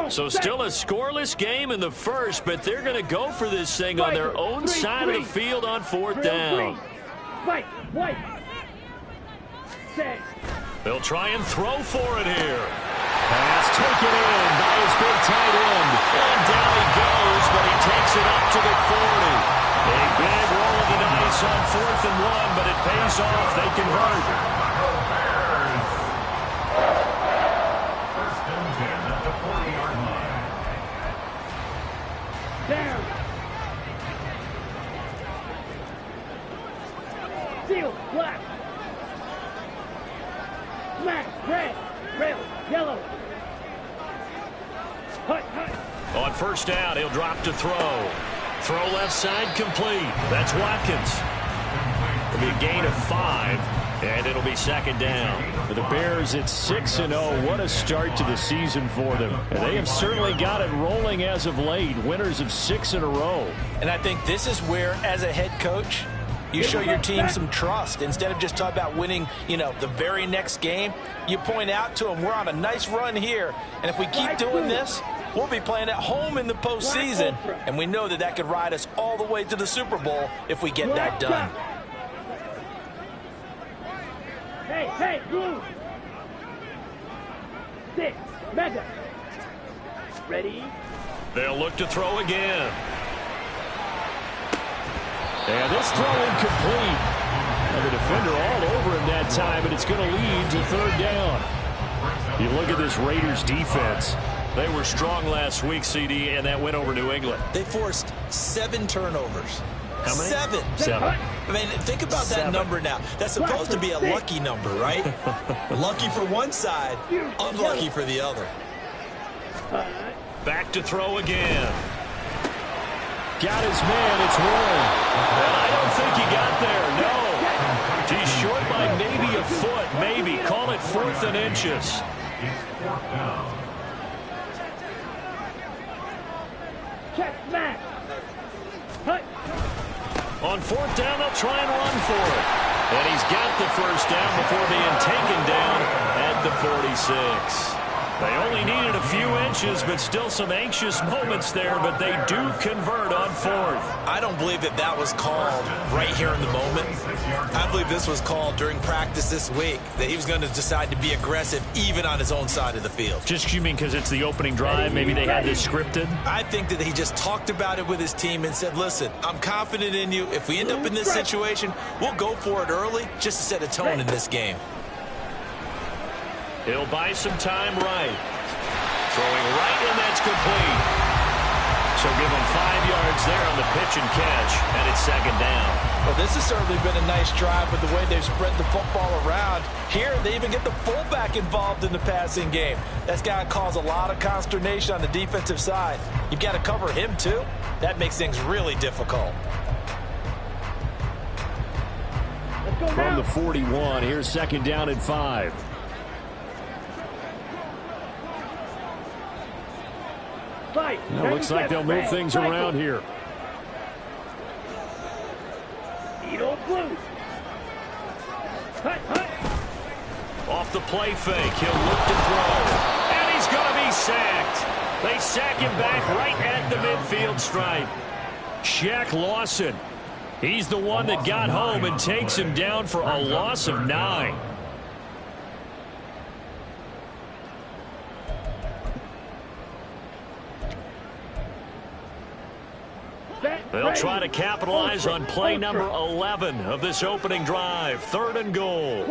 So still a scoreless game in the first, but they're going to go for this thing on their own side of the field on fourth down. They'll try and throw for it here. Pass taken in by his big tight end. And down he goes, but he takes it up to the 40. A big roll of the dice on 4th and 1, but it pays off. They convert. Down. Seal, black. Black, red, rail, yellow. Hut, hut. On first down, he'll drop to throw. Throw left side complete. That's Watkins. It'll be a gain of 5, and it'll be second down. For the Bears, it's 6-0. What a start to the season for them. And they have certainly got it rolling as of late. Winners of 6 in a row. And I think this is where, as a head coach, you show your team some trust. Instead of just talking about winning, the very next game, you point out to them, we're on a nice run here. And if we keep doing this, we'll be playing at home in the postseason. And we know that that could ride us all the way to the Super Bowl if we get that done. Hey, blue. 6, mega. Ready? They'll look to throw again. And this throw incomplete. And the defender all over him that time, and it's going to lead to third down. You look at this Raiders defense. They were strong last week, CD, and that went over New England. They forced 7 turnovers. How many? 7. I mean, think about that number now. That's supposed to be a lucky number, right? Lucky for one side, unlucky for the other. Back to throw again. Got his man. It's Warren. And I don't think he got there. No. He's short by maybe a foot. Maybe. Call it 4th and inches. Check back. Hut. On 4th down, they'll try and run for it. And he's got the first down before being taken down at the 46. They only needed a few inches, but still some anxious moments there, but they do convert on 4th. I don't believe that that was called right here in the moment. I believe this was called during practice this week, that he was going to decide to be aggressive even on his own side of the field. Just you mean because it's the opening drive? Maybe they had this scripted? I think that he just talked about it with his team and said, listen, I'm confident in you. If we end up in this situation, we'll go for it early just to set a tone in this game. He'll buy some time right. Throwing right, and that's complete. So give him 5 yards there on the pitch and catch, and it's second down. Well, this has certainly been a nice drive with the way they've spread the football around. Here, they even get the fullback involved in the passing game. That's got to cause a lot of consternation on the defensive side. You've got to cover him, too. That makes things really difficult. From the 41, here's second down and 5. Well, looks like they'll move things around here. Off the play fake, he'll look to throw. And he's going to be sacked. They sack him back right at the midfield stripe. Shaq Lawson. He's the one that got home and takes him down for a loss of 9. They'll try to capitalize on play number 11 of this opening drive. 3rd and goal.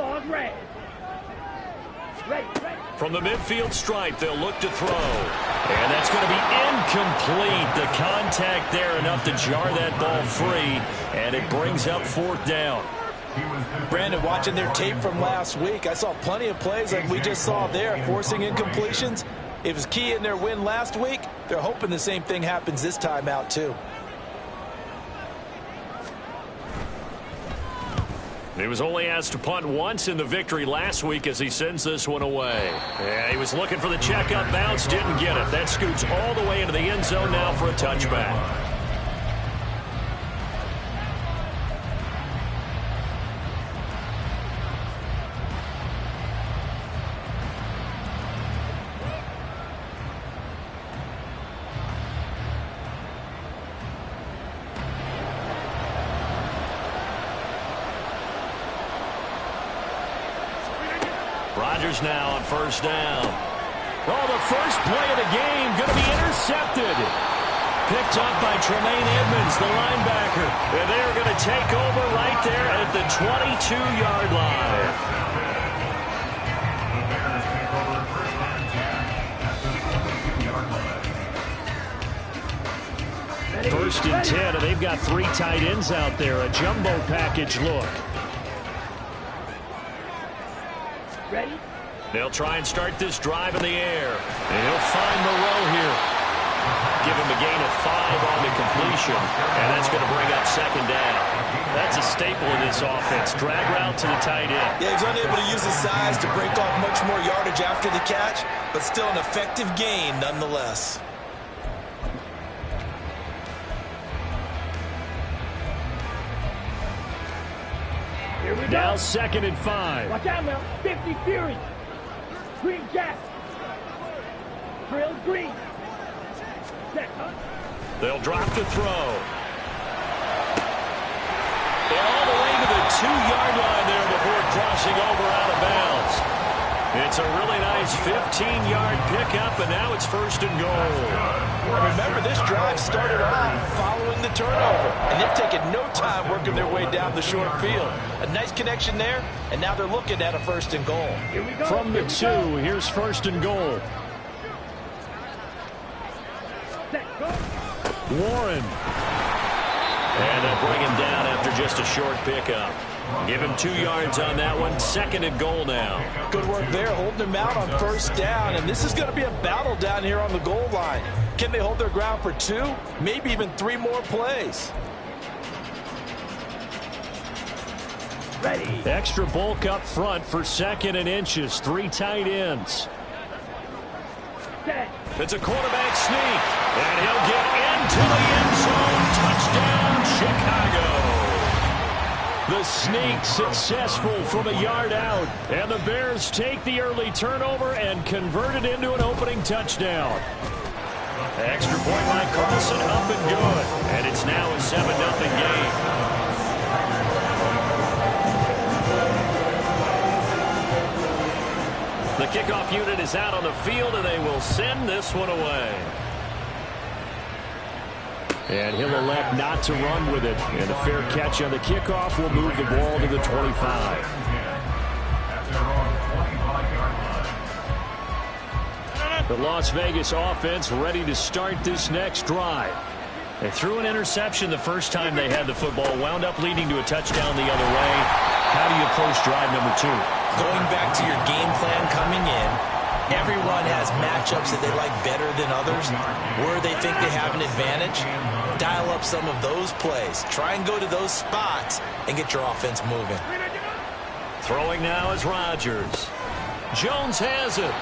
From the midfield stripe, they'll look to throw. And that's going to be incomplete. The contact there enough to jar that ball free. And it brings up 4th down. Brandon, watching their tape from last week, I saw plenty of plays like we just saw there, forcing incompletions. It was key in their win last week. They're hoping the same thing happens this time out, too. He was only asked to punt once in the victory last week as he sends this one away. Yeah, he was looking for the checkup bounce, didn't get it. That scoots all the way into the end zone now for a touchback. Rodgers now on first down. Oh, the first play of the game going to be intercepted. Picked up by Tremaine Edmonds, the linebacker. And they're going to take over right there at the 22-yard line. First and 10, and they've got 3 tight ends out there. A jumbo package look. Ready? They'll try and start this drive in the air. And he'll find Moreau here. Give him a gain of 5 on the completion. And that's going to bring up second down. That's a staple in this offense. Drag route to the tight end. Yeah, he's unable to use his size to break off much more yardage after the catch, but still an effective gain nonetheless. Here we Now go. 2nd and 5. Watch out now. 50 Fury. Green Jack. Drill Green. Set, huh? They'll drop the throw. And all the way to the 2-yard line there before crossing over out of bounds. It's a really nice 15-yard pickup, and now it's first and goal. Remember, this drive started off following the turnover, and they've taken no time working their way down the short field. A nice connection there, and now they're looking at a first and goal. Here we go. From the Here we 2, go. here's first and goal. Set, go. Warren. And they'll bring him down after just a short pickup. Give him 2 yards on that one. 2nd and goal now. Good work there, holding them out on first down, and this is going to be a battle down here on the goal line. Can they hold their ground for 2, maybe even 3 more plays? Ready. Extra bulk up front for 2nd and inches. 3 tight ends. Set. It's a quarterback sneak. And he'll get into the end zone. Touchdown, Chicago. The sneak successful from a yard out. And the Bears take the early turnover and convert it into an opening touchdown. Extra point by Carlson, up and good. And it's now a 7-0 game. The kickoff unit is out on the field, and they will send this one away. And he'll elect not to run with it. And a fair catch on the kickoff will move the ball to the 25. The Las Vegas offense ready to start this next drive. They threw an interception the first time they had the football, wound up leading to a touchdown the other way. How do you approach drive number 2? Going back to your game plan coming in, everyone has matchups that they like better than others. Where they think they have an advantage, dial up some of those plays. Try and go to those spots and get your offense moving. Throwing now is Rodgers. Jones has it.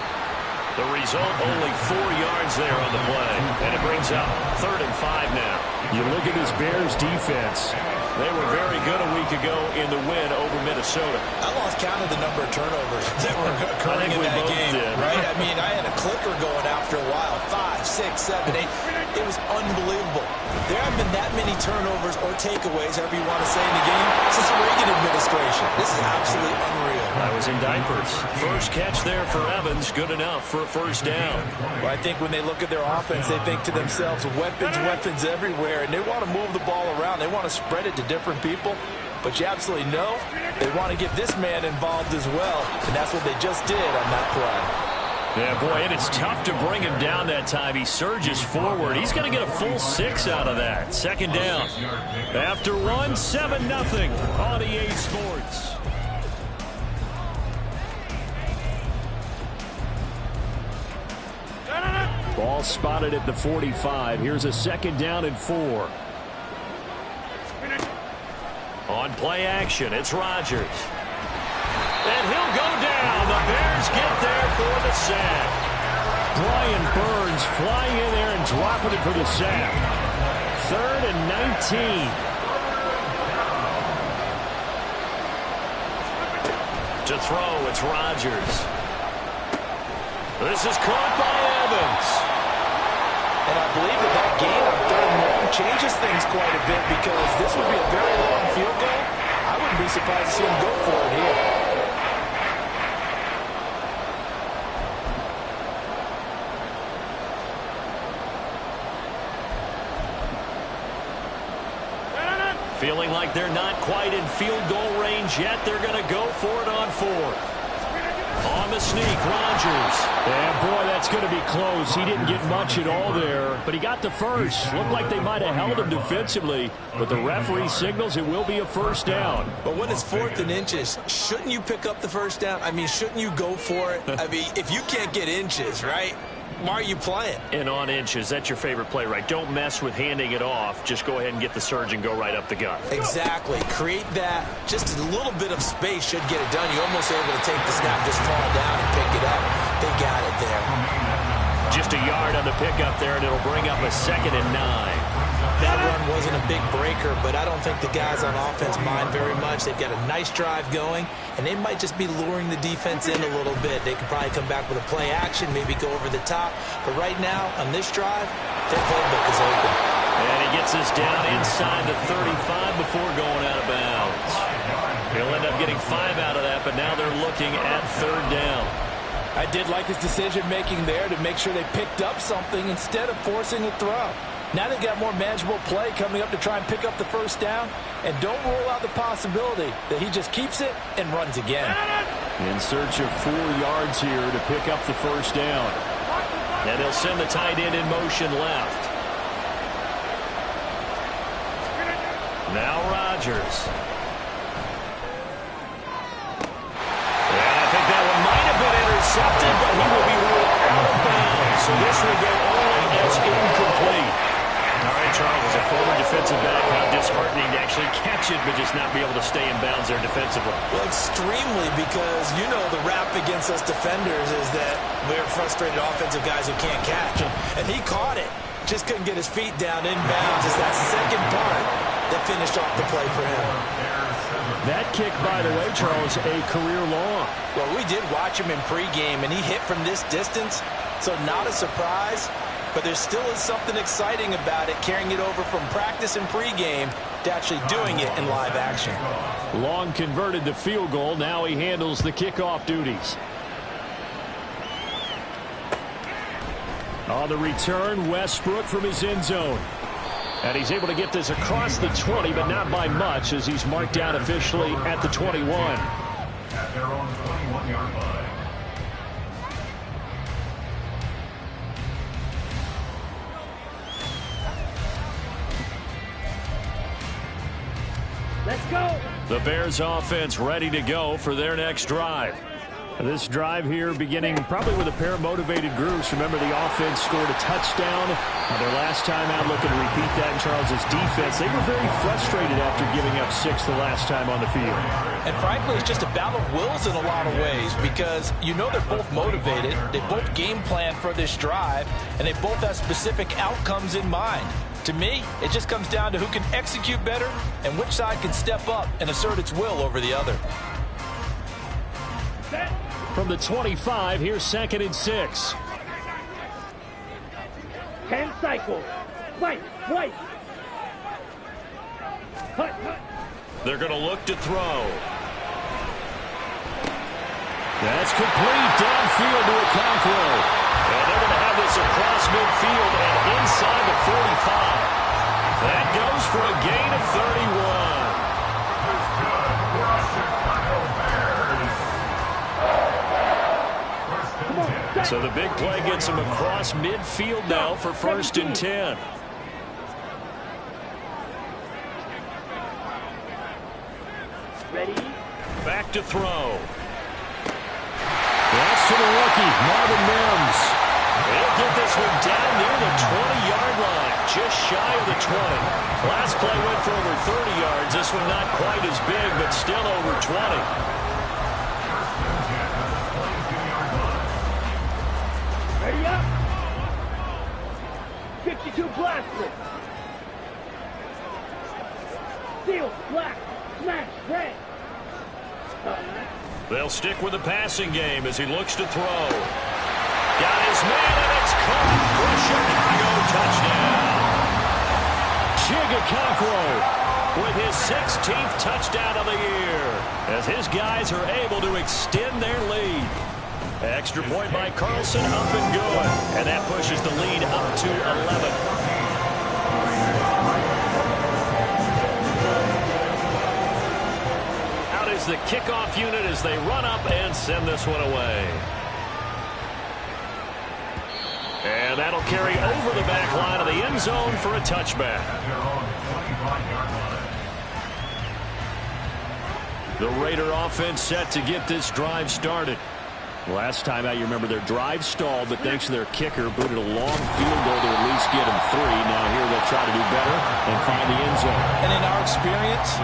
The result, only 4 yards there on the play. And it brings up 3rd and 5 now. You look at this Bears defense. They were very good a week ago in the win over Minnesota. I lost count of the number of turnovers that were occurring in we that both game. did. Right? I mean, I had a clicker going after a while. 5, 6, 7, 8. It was unbelievable. There haven't been that many turnovers or takeaways, however you want to say, in the game since the Reagan administration. This is absolutely unreal. I was in diapers. First catch there for Evans. Good enough for a first down. Well, I think when they look at their offense, they think to themselves, weapons, weapons everywhere, and they want to move the ball around. They want to spread it to different people. But you absolutely know they want to get this man involved as well, and that's what they just did on that play. Yeah, boy, and it's tough to bring him down that time. He surges forward. He's going to get a full 6 out of that. 2nd down. After 1, 7-0 on EA Sports. Ball spotted at the 45. Here's a 2nd down and 4. On play action, it's Rodgers. And he'll go down. The Bears get there for the sack. Brian Burns flying in there and dropping it for the sack. 3rd and 19. To throw, it's Rodgers. This is caught by Evans. And I believe that gain on 3rd and long changes things quite a bit, because this would be a very long field goal. I wouldn't be surprised to see him go for it here. they're not quite in field goal range yet. They're going to go for it on fourth. On the sneak, Rodgers. And boy, that's going to be close. He didn't get much at all there, but he got the first. Looked like they might have held him defensively, but the referee signals it will be a first down. But when it's 4th and inches, shouldn't you pick up the first down? I mean, shouldn't you go for it? I mean, if you can't get inches, right? Why are you playing? And on inches, that's your favorite play, right? Don't mess with handing it off. Just go ahead and get the surge and go right up the gut. Exactly. Create that. Just a little bit of space should get it done. You're almost able to take the snap, just fall down and pick it up. They got it there. Just a yard on the pickup there, and it'll bring up a 2nd and 9. That run wasn't a big breaker, but I don't think the guys on offense mind very much. They've got a nice drive going, and they might just be luring the defense in a little bit. They could probably come back with a play action, maybe go over the top. But right now, on this drive, their playbook is open. And he gets us down inside the 35 before going out of bounds. He'll end up getting 5 out of that, but now they're looking at 3rd down. I did like his decision-making there to make sure they picked up something instead of forcing a throw. Now they've got more manageable play coming up to try and pick up the first down. And don't rule out the possibility that he just keeps it and runs again. In search of 4 yards here to pick up the first down. And he'll send the tight end in motion left. Now Rodgers. And I think that one might have been intercepted, but he will be ruled out of bounds. So this will go on as incomplete. All right, Charles, as a former defensive back, how disheartening to actually catch it, but just not be able to stay in bounds there defensively. Well, extremely, because you know the rap against us defenders is that we're frustrated offensive guys who can't catch. And he caught it. Just couldn't get his feet down in bounds. It's that second part that finished off the play for him. That kick, by the way, Charles, a career long. Well, we did watch him in pregame, and he hit from this distance, so not a surprise. But there still is something exciting about it, carrying it over from practice and pregame to actually doing it in live action. Long converted the field goal. Now he handles the kickoff duties. On the return, Westbrook from his end zone. And he's able to get this across the 20, but not by much, as he's marked down officially at the 21. At their own 21-yard line. Let's go. The Bears offense ready to go for their next drive. This drive here beginning probably with a pair of motivated groups. Remember, the offense scored a touchdown their last time out, looking to repeat that in Charles's defense. They were very frustrated after giving up 6 the last time on the field. And frankly, it's just a battle of wills in a lot of ways, because you know they're both motivated, they both game plan for this drive, and they both have specific outcomes in mind. To me, it just comes down to who can execute better and which side can step up and assert its will over the other. From the 25, here's 2nd and 6. 10 cycles. Fight. Hut. They're going to look to throw. That's complete downfield to Okonkwo. And they're going to have this across midfield and inside the 45. That goes for a gain of 31. So the big play gets him across midfield now for 1st and 10. Ready? Back to throw. That's to the rookie, Marvin Mims. He'll get this one down near the 20-yard line, just shy of the 20. Last play went for over 30 yards. This one not quite as big, but still over 20. Ready up. 52 blaster. Steel, black, smash, red. They'll stick with the passing game as he looks to throw. Got his man, and it's caught for a Chicago touchdown. Chig Okonkwo with his 16th touchdown of the year, as his guys are able to extend their lead. Extra point by Carlson, up and good, and that pushes the lead up to 11. is the kickoff unit as they run up and send this one away. And that'll carry over the back line of the end zone for a touchback. The Raider offense set to get this drive started. Last time out, you remember their drive stalled, but thanks to their kicker, booted a long field goal to at least get them 3. Now here they'll try to do better and find the end zone. And in our experience,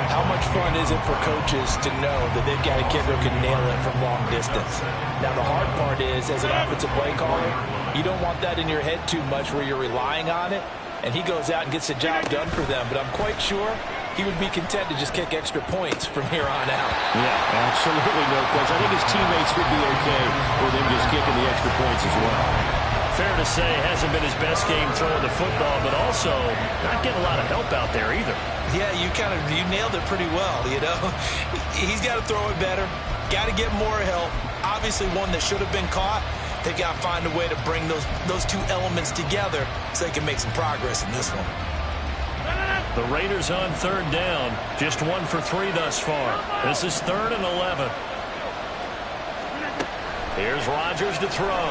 how much fun is it for coaches to know that they've got a kicker who can nail it from long distance? Now the hard part is, as an offensive play caller, you don't want that in your head too much where you're relying on it, and he goes out and gets the job done for them. But I'm quite sure he would be content to just kick extra points from here on out. Yeah, absolutely no question. I think his teammates would be okay with him just kicking the extra points as well. Fair to say, hasn't been his best game throwing the football, but also not getting a lot of help out there either. Yeah, you nailed it pretty well, you know. He's got to throw it better, got to get more help. Obviously one that should have been caught. They've got to find a way to bring those two elements together so they can make some progress in this one. The Raiders on 3rd down. Just 1 for 3 thus far. This is 3rd and 11. Here's Rodgers to throw.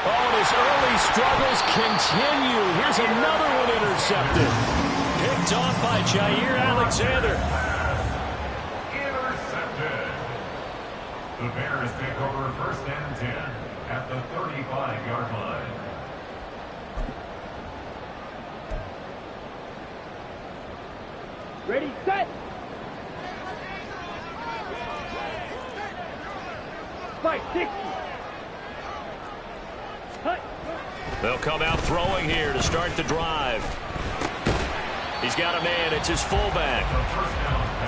Oh, and his early struggles continue. Here's another one intercepted. Picked off by Jair Alexander. Intercepted. The Bears take over 1st and 10 at the 35-yard line. Ready, set. 560. Cut. They'll come out throwing here to start the drive. He's got a man. It's his fullback.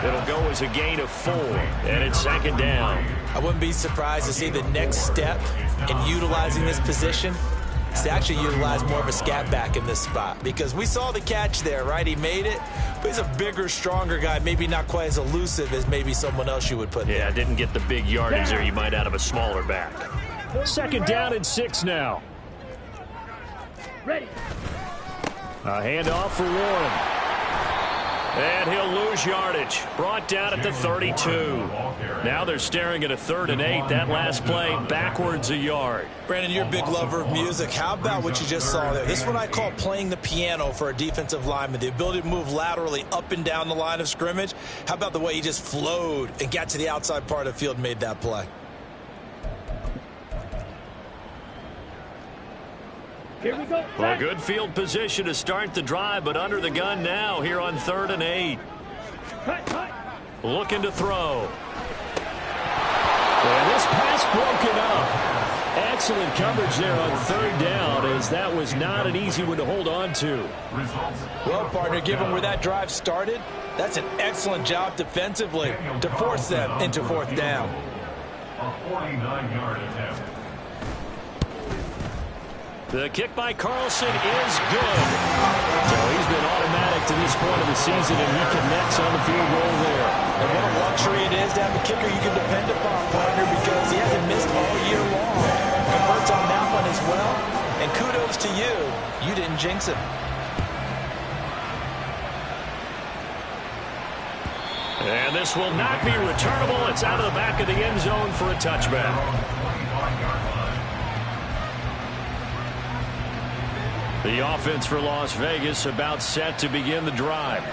It'll go as a gain of 4, and it's 2nd down. I wouldn't be surprised to see the next step in utilizing this position is to actually utilize more of a scat back in this spot, because we saw the catch there, right? He made it, but he's a bigger, stronger guy, maybe not quite as elusive as maybe someone else you would put there. Yeah, didn't get the big yardage there you might out of a smaller back. 2nd down and 6 now. Ready. A handoff for Warren. And he'll lose yardage. Brought down at the 32. Now they're staring at a 3rd and 8. That last play backwards a yard. Brandon, you're a big lover of music. How about what you just saw there? This is what I call playing the piano for a defensive lineman. The ability to move laterally up and down the line of scrimmage. How about the way he just flowed and got to the outside part of the field and made that play? Here we go. Well, good field position to start the drive, but under the gun now here on 3rd and 8. Cut. Looking to throw. And this pass broken up. Excellent coverage there on 3rd down, as that was not an easy one to hold on to. Well, partner, given where that drive started, that's an excellent job defensively to force them into 4th down. A 49-yard attempt. The kick by Carlson is good. So he's been automatic to this point of the season, and he connects on the field goal there. And what a luxury it is to have a kicker you can depend upon, partner, because he hasn't missed all year long. Converts on that one as well. And kudos to you. You didn't jinx him. And this will not be returnable. It's out of the back of the end zone for a touchback. The offense for Las Vegas about set to begin the drive.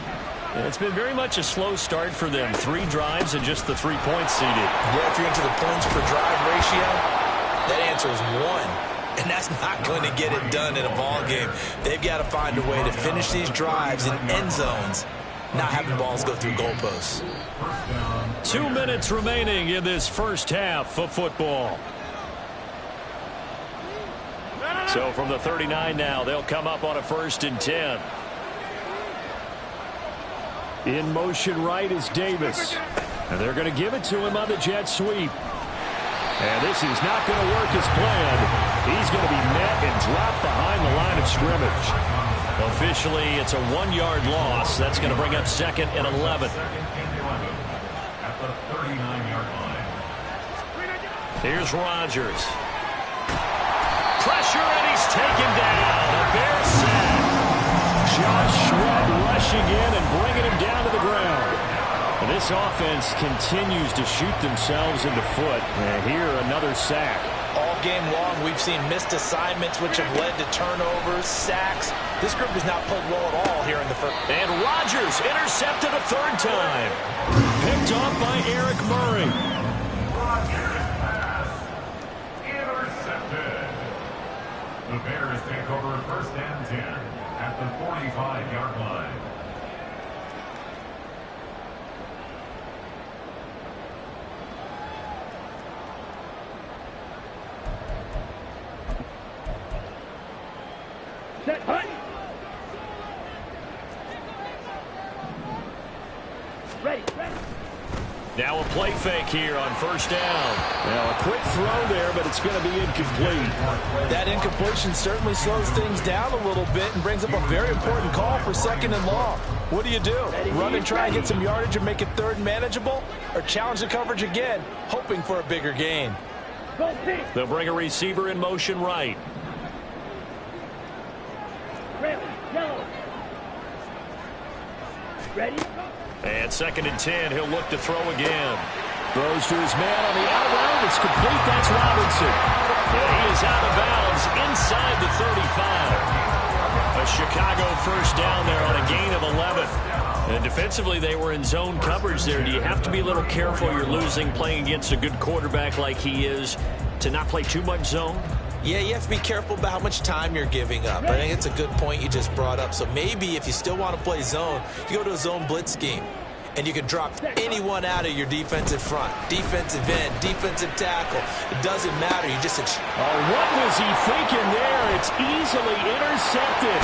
It's been very much a slow start for them. 3 drives and just the 3 points seeded. Yeah, if you're into the points per drive ratio, that answer is 1. And that's not going to get it done in a ball game. They've got to find a way to finish these drives in end zones, not having balls go through goalposts. 2 minutes remaining in this first half of football. So from the 39 now, they'll come up on a 1st and 10. In motion right is Davis. And they're going to give it to him on the jet sweep. And this is not going to work as planned. He's going to be met and dropped behind the line of scrimmage. Officially, it's a 1-yard loss. That's going to bring up 2nd and 11. At the 39-yard line. Here's Rodgers. Pressure, and he's taken down. A Bears sack. Josh Sweat rushing in and bringing him down to the ground. And this offense continues to shoot themselves in the foot. And here, another sack. All game long, we've seen missed assignments, which have led to turnovers, sacks. This group has not played well at all here in the first. And Rodgers intercepted a third time. Picked off by Eric Murray. Rodgers pass intercepted. The Bears take over first and 10 at the 45-yard line. Set, hut. Ready. Now a play fake here on first down. Now a quick throw there, but it's going to be incomplete. That incompletion certainly slows things down a little bit and brings up a very important call for second and long. What do? Run and try and get some yardage and make it third and manageable? Or challenge the coverage again, hoping for a bigger gain? They'll bring a receiver in motion right. Yellow. Ready? And second and 10, he'll look to throw again. Throws to his man on the out route. It's complete. That's Robinson. And he is out of bounds inside the 35. A Chicago first down there on a gain of 11. And defensively, they were in zone coverage there. Do you have to be a little careful? You're losing playing against a good quarterback like he is to not play too much zone? Yeah, you have to be careful about how much time you're giving up. I think it's a good point you just brought up. So maybe if you still want to play zone, you go to a zone blitz scheme. And you can drop anyone out of your defensive front. Defensive end, defensive tackle. It doesn't matter. You just... Oh, what was he thinking there? It's easily intercepted.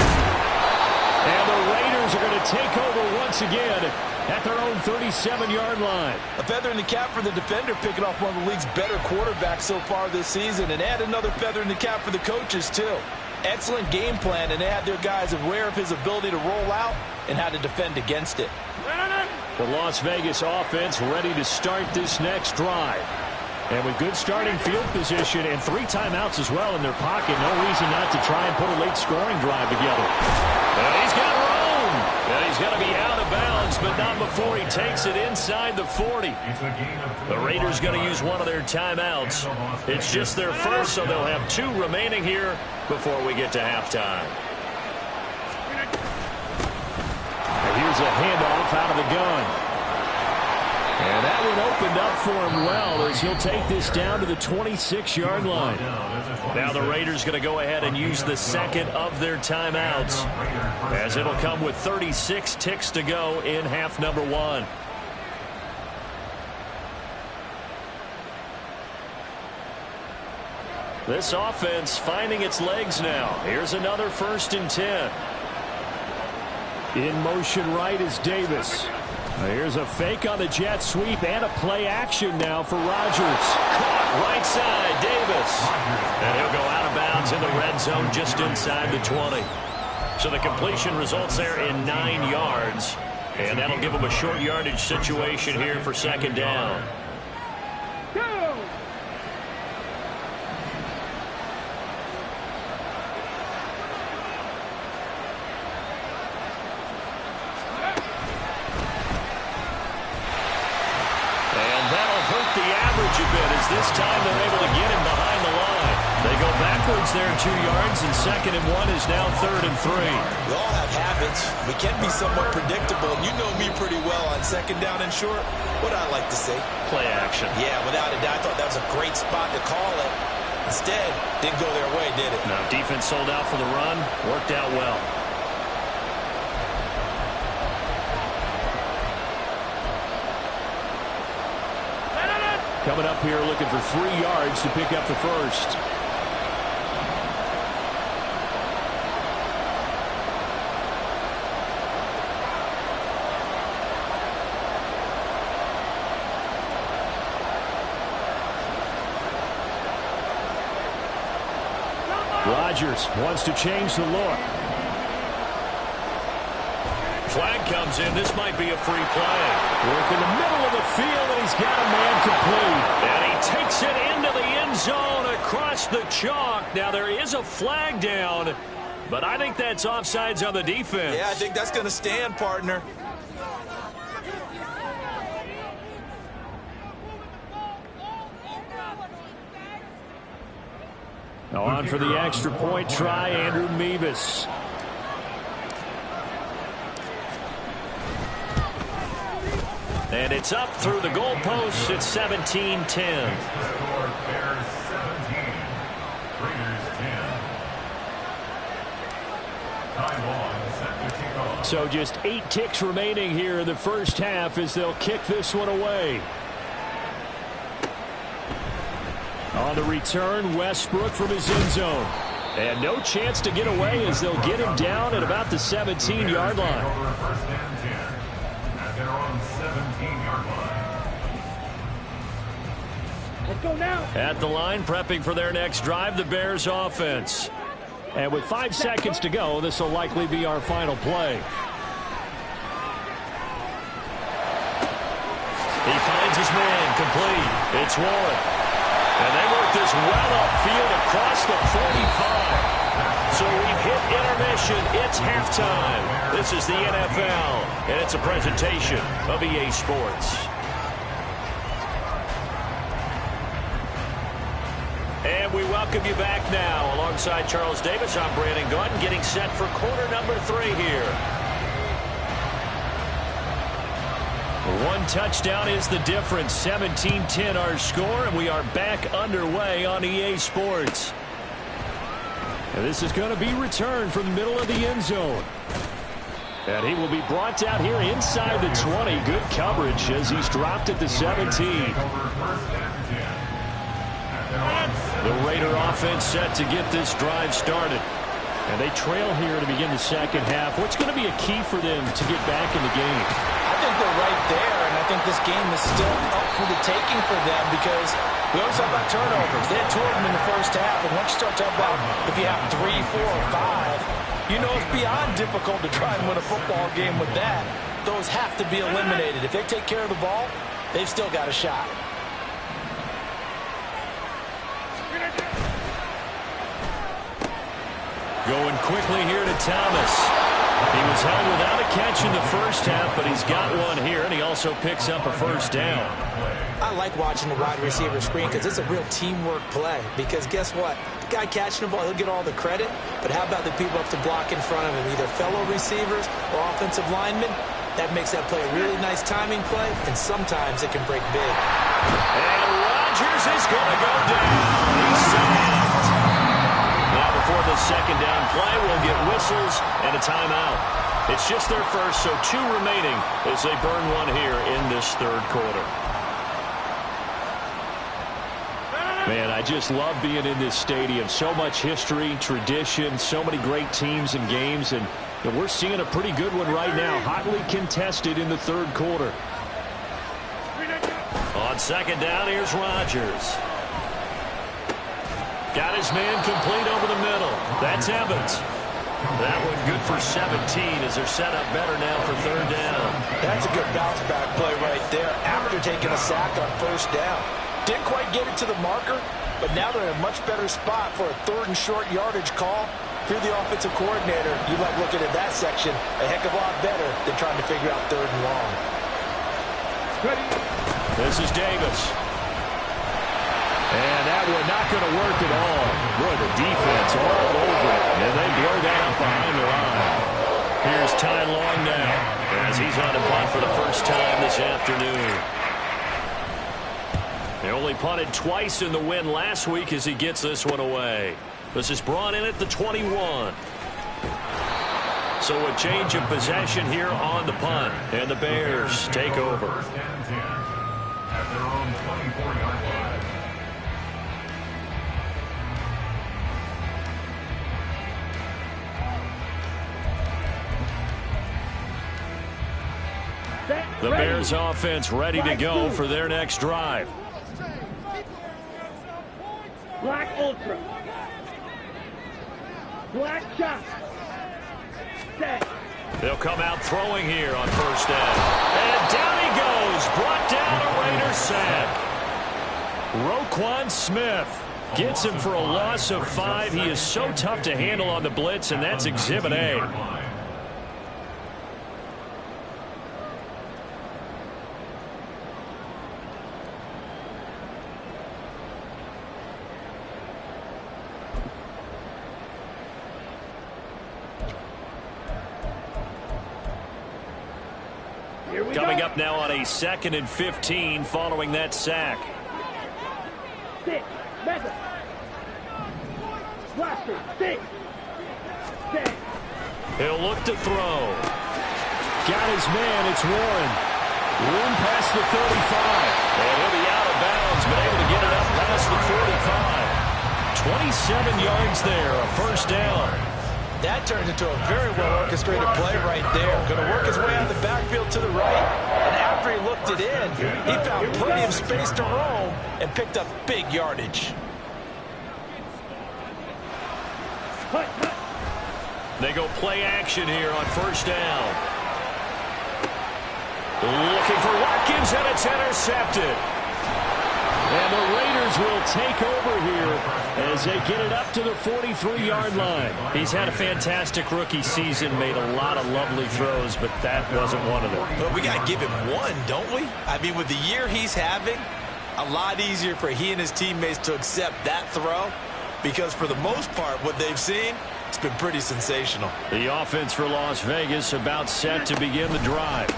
And the Raiders are going to take over once again at their own 37-yard line. A feather in the cap for the defender, picking off one of the league's better quarterbacks so far this season. And add another feather in the cap for the coaches, too. Excellent game plan, and they had their guys aware of his ability to roll out and how to defend against it. The Las Vegas offense ready to start this next drive. And with good starting field position and 3 timeouts as well in their pocket, no reason not to try and put a late scoring drive together. And he's got room. And he's going to be out of bounds, but not before he takes it inside the 40. The Raiders going to use one of their timeouts. It's just their first, so they'll have 2 remaining here before we get to halftime. And here's a handoff out of the gun. And that one opened up for him well as he'll take this down to the 26-yard line. Now the Raiders going to go ahead and use the second of their timeouts, as it'll come with 36 ticks to go in half number 1. This offense finding its legs now. Here's another 1st and 10. In motion right is Davis. Here's a fake on the jet sweep and a play action now for Rodgers. Caught right side, Davis. And he'll go out of bounds in the red zone just inside the 20. So the completion results there in 9 yards. And that'll give him a short yardage situation here for second down. This time they're able to get him behind the line. They go backwards there 2 yards, and second and 1 is now 3rd and 3. We all have habits. We can be somewhat predictable. You know me pretty well on second down and short. What I like to say? Play action. Yeah, without a doubt. I thought that was a great spot to call it. Instead, didn't go their way, did it? No, defense sold out for the run. Worked out well. Coming up here looking for 3 yards to pick up the first. Rodgers wants to change the look. Flag comes in. This might be a free play. Work in the middle of the field, and he's got a man complete. And he takes it into the end zone across the chalk. Now there is a flag down. But I think that's offsides on the defense. Yeah, I think that's going to stand, partner. Now on for the extra point try, Andrew Mevis. And it's up through the goalposts. It's 17-10. So just 8 ticks remaining here in the first half as they'll kick this one away. On the return, Westbrook from his end zone. And no chance to get away as they'll get him down at about the 17-yard line. At their own 17-yard line. Let's go now. At the line, prepping for their next drive, the Bears offense. And with 5 seconds to go, this will likely be our final play. He finds his man complete. It's Warren. And they work this well upfield across the 45. So we've hit intermission. It's halftime. This is the NFL, and it's a presentation of EA Sports. And we welcome you back now. Alongside Charles Davis, I'm Brandon Gaudin, getting set for quarter number 3 here. One touchdown is the difference. 17-10 our score, and we are back underway on EA Sports. And this is going to be returned from the middle of the end zone. And he will be brought down here inside the 20. Good coverage as he's dropped at the 17. The Raider offense set to get this drive started. And they trail here to begin the second half. What's going to be a key for them to get back in the game? I think they're right there, and I think this game is still up for the taking for them because we always talk about turnovers. They had 2 of them in the first half, and once you start talking about if you have 3, 4, or 5, you know it's beyond difficult to try and win a football game with that. Those have to be eliminated. If they take care of the ball, they've still got a shot. Going quickly here to Thomas. He was held without a catch in the first half, but he's got one here, and he also picks up a first down. I like watching the wide receiver screen because it's a real teamwork play. Because guess what? The guy catching the ball, he'll get all the credit, but how about the people up to block in front of him, either fellow receivers or offensive linemen? That makes that play a really nice timing play, and sometimes it can break big. And Rodgers is going to go down. He's sacked. Now before the second down play, we'll get whistles and a timeout. It's just their first, so 2 remaining as they burn one here in this third quarter. Man, I just love being in this stadium. So much history, tradition, so many great teams and games, and we're seeing a pretty good one right now, hotly contested in the third quarter. On second down, here's Rodgers. Got his man complete over the middle. That's Evans. That one good for 17 as they're set up better now for third down. That's a good bounce back play right there after taking a sack on first down. Didn't quite get it to the marker, but now they're in a much better spot for a 3rd and short yardage call. If you're the offensive coordinator, you like looking at that section a heck of a lot better than trying to figure out 3rd and long. Ready. This is Davis. And that one not going to work at all. Boy, the defense all over it. And they blow that up behind the line. Here's Ty Long now as he's on a punt for the first time this afternoon. They only punted twice in the win last week as he gets this one away. This is brought in at the 21. So a change of possession here on the punt. And the Bears take over. First and 10 at their own 24-yard line. The Bears offense ready to go for their next drive. Black Ultra. Black Chop. Set. They'll come out throwing here on first down. And down he goes. Brought down a Raider sack. Roquan Smith Gets him for a loss of 5. He is so tough to handle on the blitz, and that's Exhibit A. Coming up now on a 2nd and 15 following that sack. Six, method. Blaster, six. He'll look to throw. Got his man, it's Warren. Warren past the 35. And he'll be out of bounds, but able to get it up past the 45. 27 yards there, a first down. That turned into a very well-orchestrated play right there. Going to work his way out of the backfield to the right. And after he looked it in, he found plenty of space to roam and picked up big yardage. They go play action here on first down. Looking for Watkins, and it's intercepted. And the Raiders will take over here as they get it up to the 43-yard line. He's had a fantastic rookie season, made a lot of lovely throws, but that wasn't one of them. But we got to give him one, don't we? I mean, with the year he's having, a lot easier for he and his teammates to accept that throw, because for the most part, what they've seen, it's been pretty sensational. The offense for Las Vegas about set to begin the drive.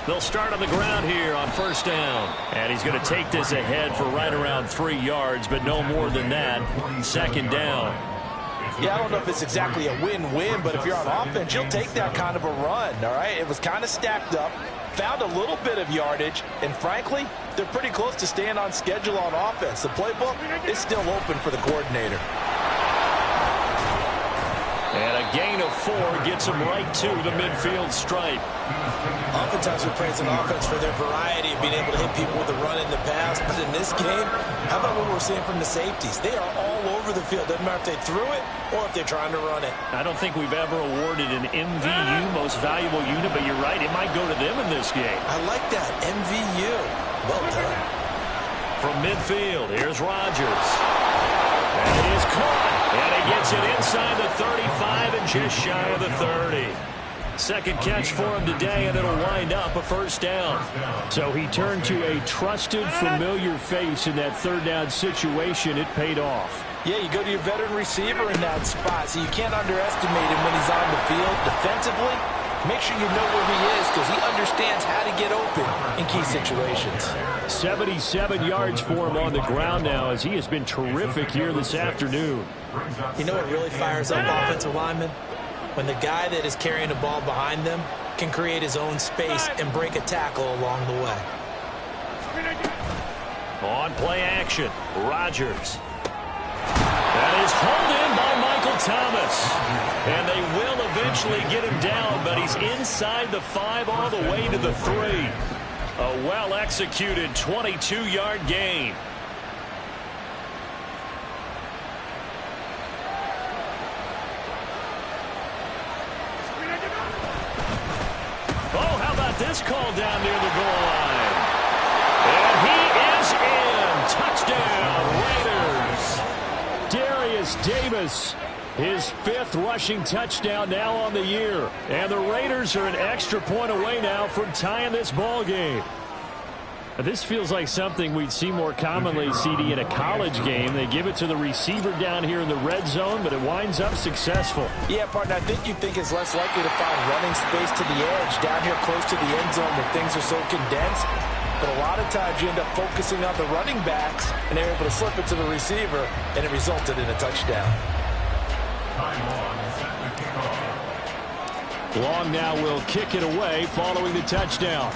They'll start on the ground here on first down. And he's going to take this ahead for right around 3 yards, but no more than that. Second down. Yeah, I don't know if it's exactly a win-win, but if you're on offense, you'll take that kind of a run, all right? It was kind of stacked up, found a little bit of yardage, and frankly, they're pretty close to staying on schedule on offense. The playbook is still open for the coordinator. And a gain of 4 gets him right to the midfield stripe. Oftentimes we praise an offense for their variety of being able to hit people with the run in the pass, but in this game, how about what we're seeing from the safeties? They are all over the field. Doesn't matter if they threw it or if they're trying to run it. I don't think we've ever awarded an MVU, most valuable unit, but you're right, it might go to them in this game. I like that, MVU. Well done. From midfield, here's Rodgers. And it is caught. And he gets it inside the 35 and just shy of the 30. Second catch for him today, and it'll wind up a first down. So he turned to a trusted, familiar face in that third down situation. It paid off. Yeah, you go to your veteran receiver in that spot, so you can't underestimate him when he's on the field defensively. Make sure you know where he is because he understands how to get open in key situations. 77 yards for him on the ground now as he has been terrific here this afternoon. You know what really fires up offensive linemen? When the guy that is carrying the ball behind them can create his own space and break a tackle along the way. On play action, Rodgers. That is hauled in by Michael Thomas. And they will eventually get him down, but he's inside the 5 all the way to the 3. A well-executed 22-yard gain. Oh, how about this call down near the goal line? And he is in. Touchdown, Raiders. Darius Davis, his 5th rushing touchdown now on the year. And the Raiders are an extra point away now from tying this ball game. This feels like something we'd see more commonly, CD, in a college game. They give it to the receiver down here in the red zone, but it winds up successful. Yeah, partner, I think it's less likely to find running space to the edge down here close to the end zone where things are so condensed. But a lot of times you end up focusing on the running backs, and they're able to slip it to the receiver, and it resulted in a touchdown. Long now will kick it away following the touchdown.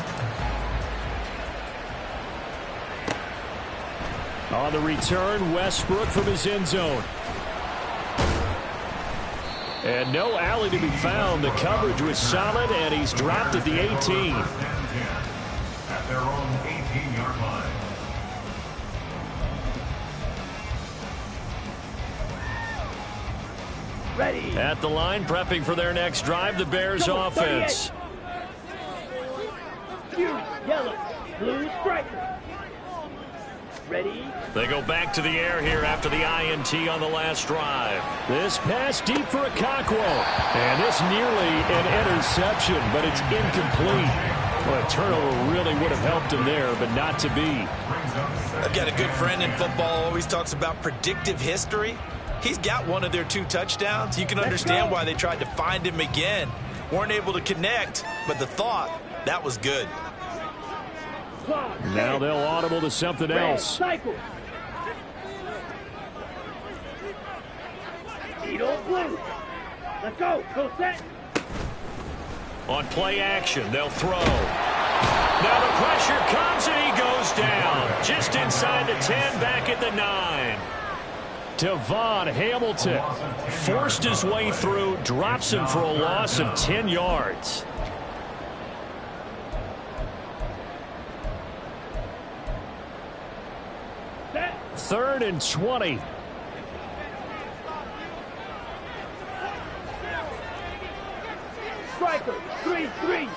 On the return, Westbrook from his end zone. And no alley to be found. The coverage was solid, and he's dropped at the 18. At their own 18-yard line. Ready. At the line, prepping for their next drive, the Bears offense. Fury, yellow, blue striker. Ready? They go back to the air here after the INT on the last drive. This pass deep for a Cockrell. And this nearly an interception, but it's incomplete. Well, a turnover really would have helped him there, but not to be. I've got a good friend in football, always talks about predictive history. He's got one of their 2 touchdowns. You can understand why they tried to find him again. Weren't able to connect, but the thought, that was good. Now they'll audible to something else. Cycle. Edo blue. Let's go. Go set. On play action, they'll throw. Now the pressure comes and he goes down. Just inside the 10, back at the 9. Devon Hamilton forced his way through, drops him for a loss of 10 yards. Set. 3rd and 20. Striker. 3-3.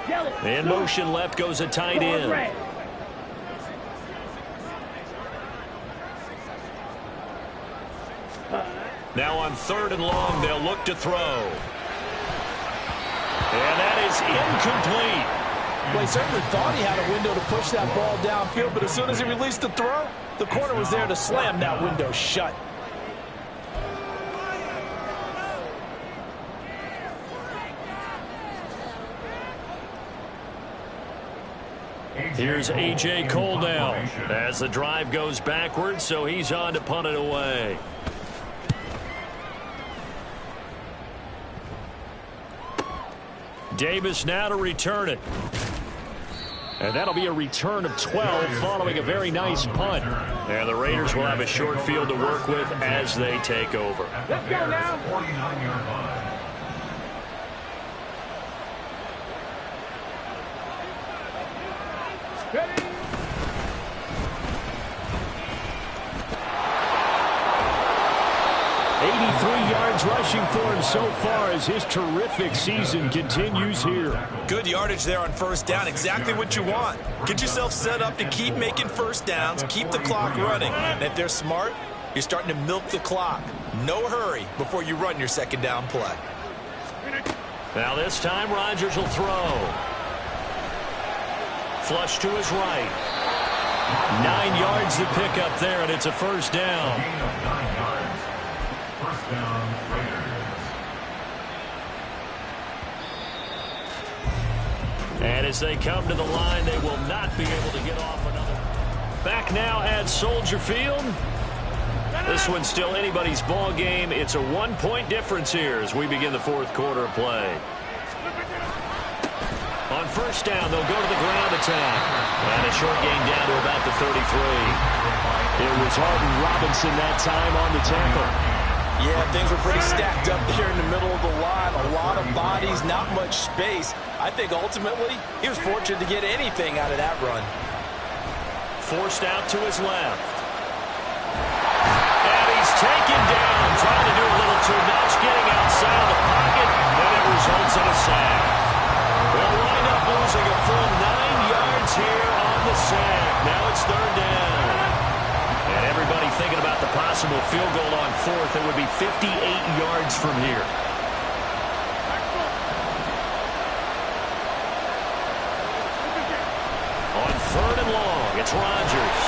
Yellow. In motion left goes a tight Going end. red. Now on 3rd and long, they'll look to throw. And that is incomplete. Well, he certainly thought he had a window to push that ball downfield, but as soon as he released the throw, the corner was there to slam that window shut. Here's A.J. Cole now as the drive goes backwards, so he's on to punt it away. Davis now to return it. And that'll be a return of 12 following a very nice punt. And the Raiders will have a short field to work with as they take over. Let's go now. 49-yard line. Ready? 83 yards rushing for him so far as his terrific season continues here. Good yardage there on 1st down, exactly what you want. Get yourself set up to keep making 1st downs, keep the clock running. And if they're smart, you're starting to milk the clock. No hurry before you run your 2nd down play. Now this time Rodgers will throw. Flush to his right. 9 yards to pick up there, and it's a 1st down. Gain of 9 yards. 1st down, Raiders. And as they come to the line, they will not be able to get off another. Back now at Soldier Field. This one's still anybody's ball game. It's a 1-point difference here as we begin the 4th quarter of play. On 1st down, they'll go to the ground attack. And a short gain down to about the 33. It was Harden Robinson that time on the tackle. Yeah, things were pretty stacked up here in the middle of the line. A lot of bodies, not much space. I think ultimately he was fortunate to get anything out of that run. Forced out to his left. And he's taken down, trying to do a little too much, getting outside of the pocket, and it results in a sack. They'll wind up losing a full 9 yards here on the sack. Now it's 3rd down. And everybody thinking about the possible field goal on 4th. It would be 58 yards from here. On 3rd and long, it's Rodgers.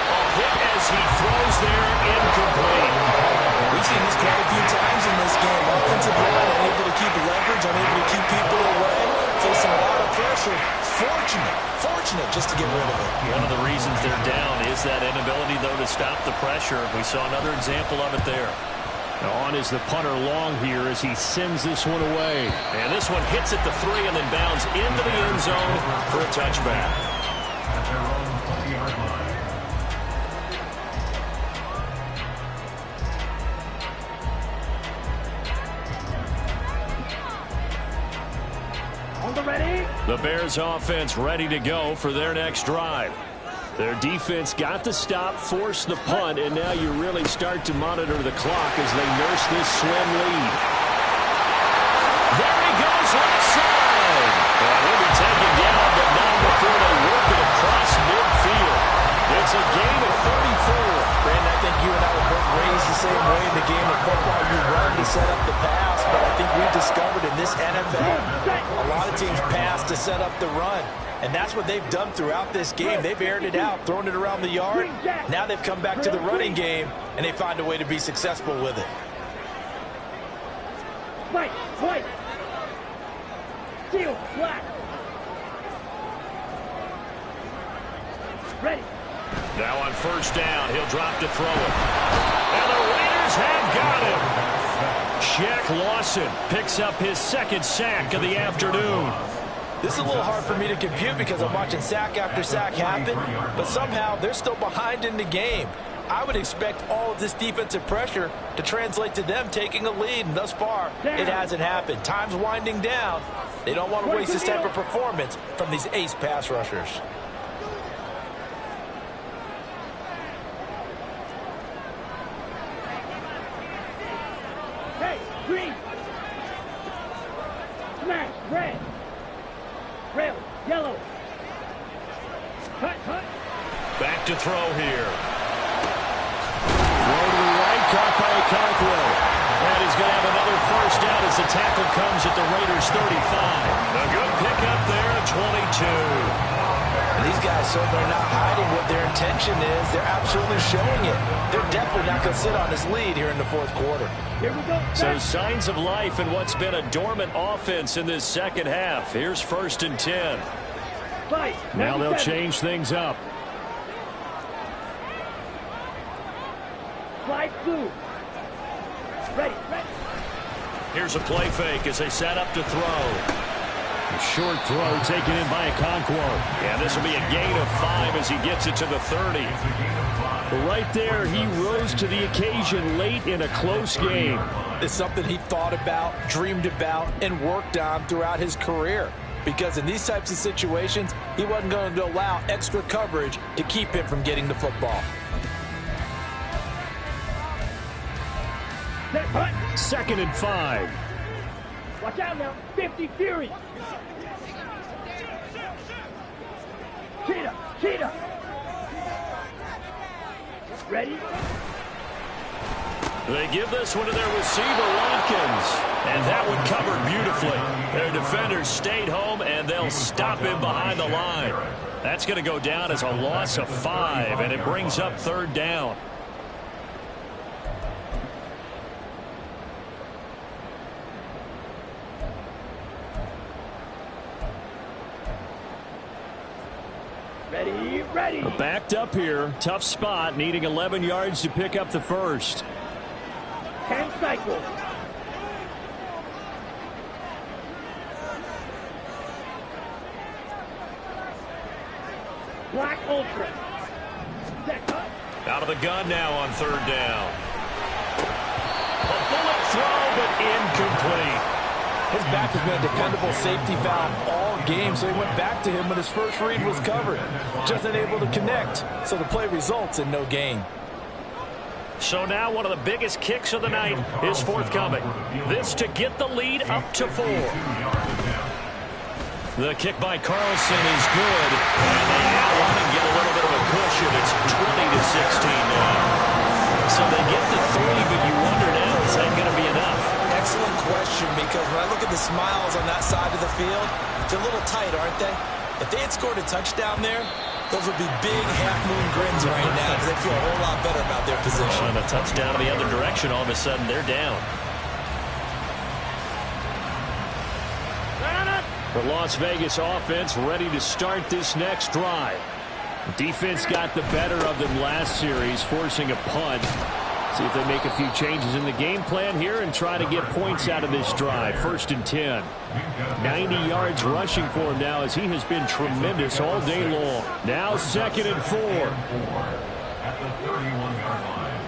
A hit as he throws there, incomplete. We've seen this quite a few times in this game. Offensive line unable to keep leverage, unable to keep people away, facing a lot of pressure. Fortunate just to get rid of it. One of the reasons they're down is that inability, though, to stop the pressure. We saw another example of it there. On is the punter Long here as he sends this one away. And this one hits at the 3 and then bounds into the end zone for a touchback. At their own 20-yard line. On the ready? The Bears offense ready to go for their next drive. Their defense got the stop, forced the punt, and now you really start to monitor the clock as they nurse this slim lead. There he goes left side. And he'll be taken down, but not lot of teams pass to set up the run. And that's what they've done throughout this game. They've aired it out, thrown it around the yard. Now they've come back to the running game, and they find a way to be successful with it. Fight, fight. Steal, black. Ready. Now on first down, he'll drop to throw it. And the Raiders have got him. Shaq Lawson picks up his second sack of the afternoon. This is a little hard for me to compute because I'm watching sack after sack happen, but somehow they're still behind in the game. I would expect all of this defensive pressure to translate to them taking a lead, and thus far, it hasn't happened. Time's winding down. They don't want to waste this type of performance from these ace pass rushers. Hey, green. Smash, red. Rail, yellow. Cut, cut. Back to throw here. Throw to the right, caught by Okonkwo. And he's going to have another first down as the tackle comes at the Raiders' 35. A good pickup there at 22. These guys certainly are not hiding what their intention is. They're absolutely showing it. They're definitely not going to sit on this lead here in the fourth quarter. Here we go. So signs of life in what's been a dormant offense in this second half. Here's 1st and 10. Fight. Now they'll 97. change things up. Slide through. Ready, ready. Here's a play fake as they set up to throw. A short throw taken in by Okonkwo. Yeah, this will be a gain of 5 as he gets it to the 30. Right there, he rose to the occasion late in a close game. It's something he thought about, dreamed about, and worked on throughout his career. Because in these types of situations, he wasn't going to allow extra coverage to keep him from getting the football. Set, cut. 2nd and 5. Watch out now. 50 Fury. Cheetah, cheetah. Ready? They give this one to their receiver, Watkins. And that one covered beautifully. Their defenders stayed home, and they'll stop him behind the line. That's going to go down as a loss of 5, and it brings up 3rd down. Ready, ready. Backed up here. Tough spot, needing 11 yards to pick up the first. 10 cycles. Black Ultra. Set, cut. Out of the gun now on 3rd down. A bullet throw, but incomplete. His back has been a dependable safety valve all game, so he went back to him when his first read was covered. Just unable to connect, so the play results in no gain. So now one of the biggest kicks of the night is forthcoming. This to get the lead up to 4. The kick by Carlson is good. And they now want to get a little bit of a cushion. It's 20-16 now. So they get to 3, but you wonder now, is that going to be enough? Excellent question, because when I look at the smiles on that side of the field, they're a little tight, aren't they? If they had scored a touchdown there, those would be big half-moon grins right now because they feel a whole lot better about their position. And a touchdown in the other direction, all of a sudden they're down. The Las Vegas offense ready to start this next drive. Defense got the better of them last series, forcing a punt. See if they make a few changes in the game plan here and try to get points out of this drive. 1st and 10. 90 yards rushing for him now as he has been tremendous all day long. Now 2nd and 4. At the 31-yard line.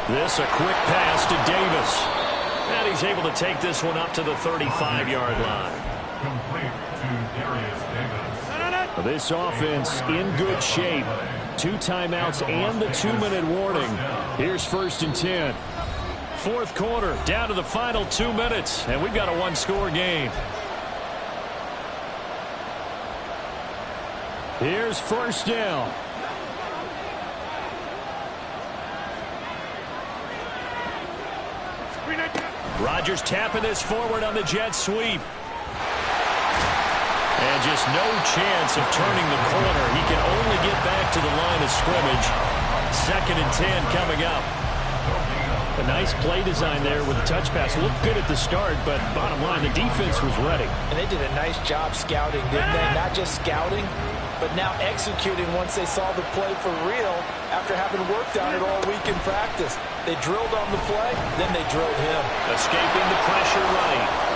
This a quick pass to Davis. And he's able to take this one up to the 35-yard line. Complete to Darius Davis. This offense in good shape. 2 timeouts and the 2-minute warning. Here's 1st and 10. 4th quarter, down to the final 2 minutes, and we've got a 1-score game. Here's 1st down. Rodgers tapping this forward on the jet sweep. And just no chance of turning the corner. He can only get back to the line of scrimmage. 2nd and 10 coming up. A nice play design there with the touch pass. Looked good at the start, but bottom line, the defense was ready. And they did a nice job scouting, didn't they? Not just scouting, but now executing once they saw the play for real after having worked on it all week in practice. They drilled on the play, then they drilled him. Escaping the pressure right.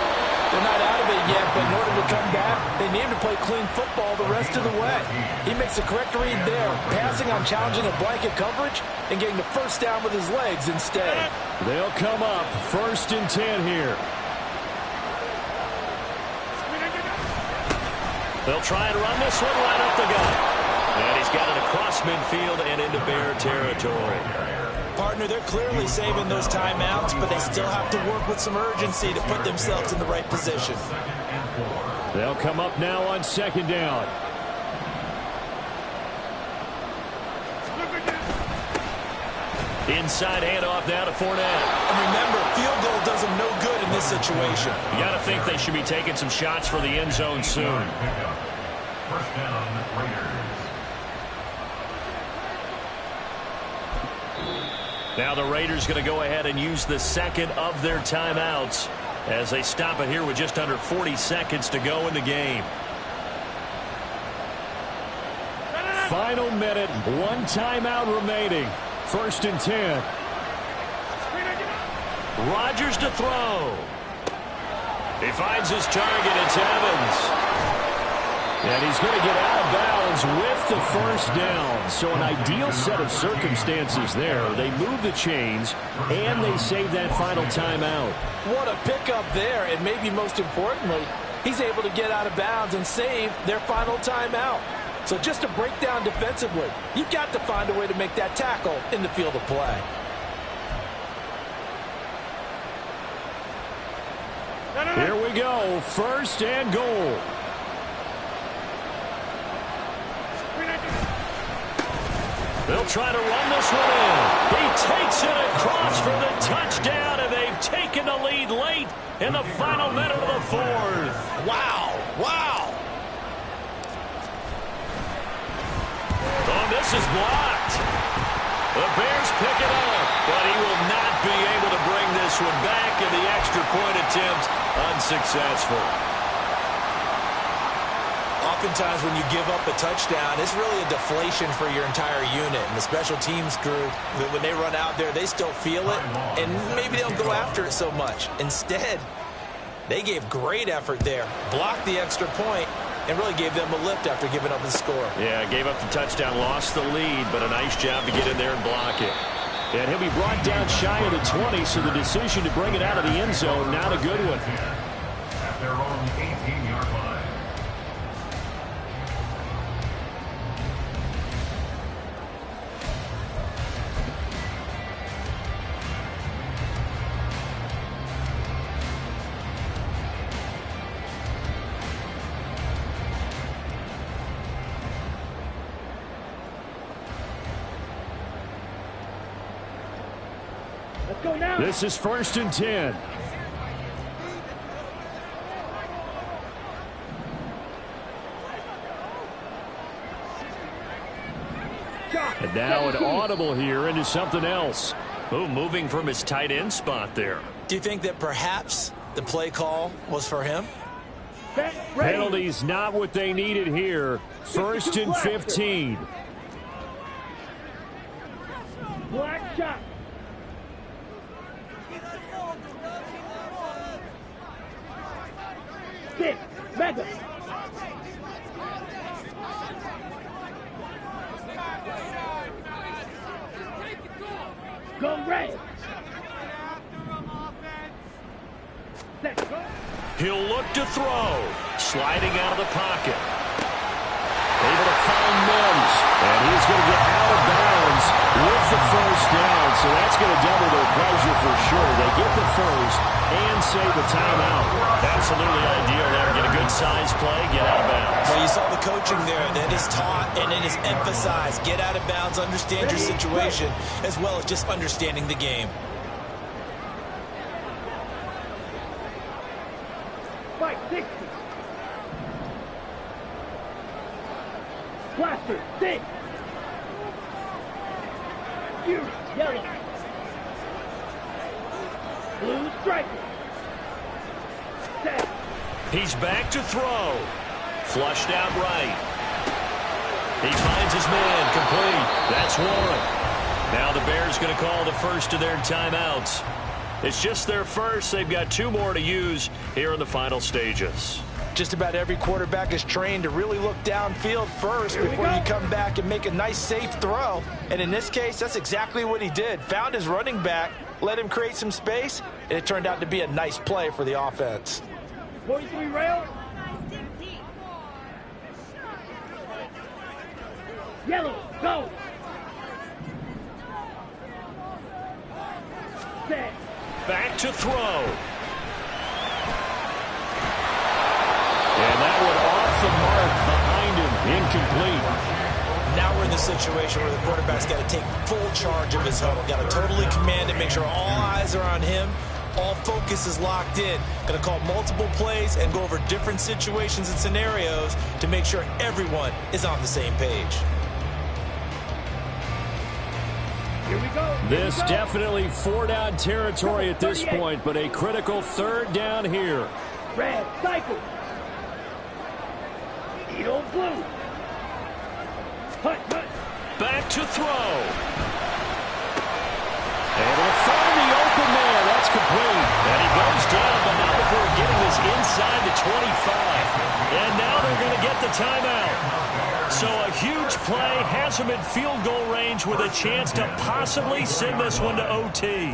They're not out of it yet, but in order to come back, they need to play clean football the rest of the way. He makes the correct read there, passing on challenging a blanket coverage and getting the first down with his legs instead. They'll come up 1st and 10 here. They'll try and run this one right up the gut. And he's got it across midfield and into Bear territory. Partner, they're clearly saving those timeouts, but they still have to work with some urgency to put themselves in the right position. They'll come up now on 2nd down. Inside handoff now to Fournette. And remember, field goal does them no good in this situation. You got to think they should be taking some shots for the end zone soon. 1st down, Raiders. Now the Raiders going to go ahead and use the 2nd of their timeouts as they stop it here with just under 40 seconds to go in the game. Final minute, 1 timeout remaining. 1st and 10. Rodgers to throw. He finds his target. It's Evans. And he's going to get out of bounds with the 1st down. So an ideal set of circumstances there. They move the chains, and they save that final timeout. What a pickup there, and maybe most importantly, he's able to get out of bounds and save their final timeout. So just to break down defensively, you've got to find a way to make that tackle in the field of play. Here we go, 1st and goal. They'll try to run this one in. He takes it across for the touchdown, and they've taken the lead late in the final minute of the 4th. Wow. Wow. Oh, this is blocked. The Bears pick it up, but he will not be able to bring this one back, and the extra point attempt unsuccessful. Oftentimes when you give up a touchdown, it's really a deflation for your entire unit. And the special teams group, when they run out there, they still feel it, and maybe they don't go after it so much. Instead, they gave great effort there, blocked the extra point, and really gave them a lift after giving up the score. Yeah, gave up the touchdown, lost the lead, but a nice job to get in there and block it. And he'll be brought down shy of the 20, so the decision to bring it out of the end zone, not a good one. At their own 18-yard line. Let's go now. This is 1st and 10. And now an audible here into something else. Oh, moving from his tight end spot there. Do you think that perhaps the play call was for him? Penalties not what they needed here. 1st and 15. Black shot. Stick. Mega. Go red. Set. Go. He'll look to throw. Sliding out of the pocket. Able to find Mims. And he's going to get out of bounds with the 1st down. So that's going to double their pleasure for sure. They get the 1st and save the timeout. Absolutely ideal there. Get a good size play, get out of bounds. Well, you saw the coaching there. That is taught and it is emphasized. Get out of bounds, understand your situation, as well as just understanding the game. Fight 60. Blaster, 6. Fury, yellow. Blue striker. 7. He's back to throw. Flushed out right. He finds his man, complete. That's one. Now the Bears going to call the first of their timeouts. It's just their first. They've got 2 more to use here in the final stages. Just about every quarterback is trained to really look downfield first before you come back and make a nice, safe throw. And in this case, that's exactly what he did. Found his running back, let him create some space, and it turned out to be a nice play for the offense. 43 rail. Yellow, go. Set. Back to throw. And that one off the mark behind him, incomplete. Now we're in the situation where the quarterback's got to take full charge of his huddle. Got to totally command it, make sure all eyes are on him. All focus is locked in. Going to call multiple plays and go over different situations and scenarios to make sure everyone is on the same page. Here we go. This definitely 4-down territory at this point, but a critical 3rd down here. Red, cycle. Needle blue. Hut, hut. Back to throw. And he'll find the open man. That's complete. And he goes down, but not before getting this inside the 25. And now they're going to get the timeout. So a huge play has him in field goal range with a chance to possibly send this one to OT.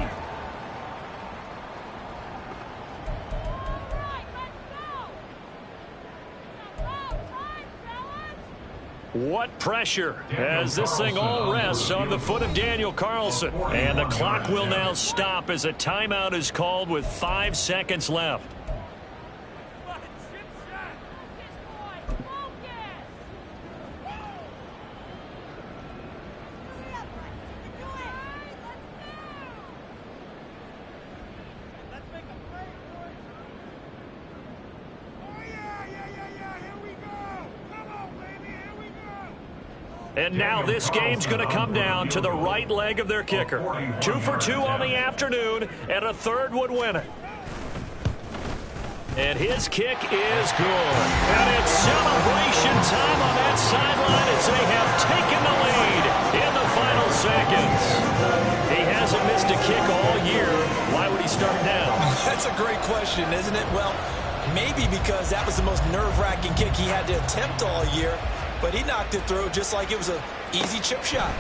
What pressure as this thing all rests on the foot of Daniel Carlson. And the clock will now stop as a timeout is called with 5 seconds left. And now this game's going to come down to the right leg of their kicker. 2 for 2 on the afternoon, and a 3rd would win it. And his kick is good. And it's celebration time on that sideline as they have taken the lead in the final seconds. He hasn't missed a kick all year. Why would he start now? That's a great question, isn't it? Well, maybe because that was the most nerve-wracking kick he had to attempt all year. But he knocked it through just like it was an easy chip shot.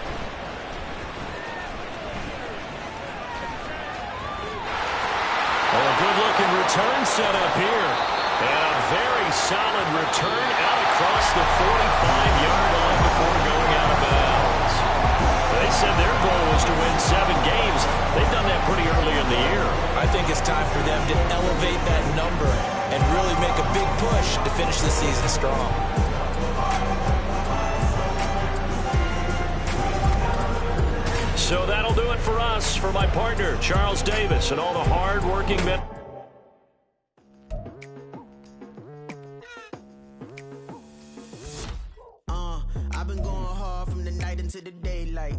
Oh, a good-looking return set up here. And a very solid return out across the 45-yard line before going out of bounds. They said their goal was to win 7 games. They've done that pretty early in the year. I think it's time for them to elevate that number and really make a big push to finish the season strong. So that'll do it for us. For my partner, Charles Davis, and all the hard-working men. I've been going hard from the night into the daylight.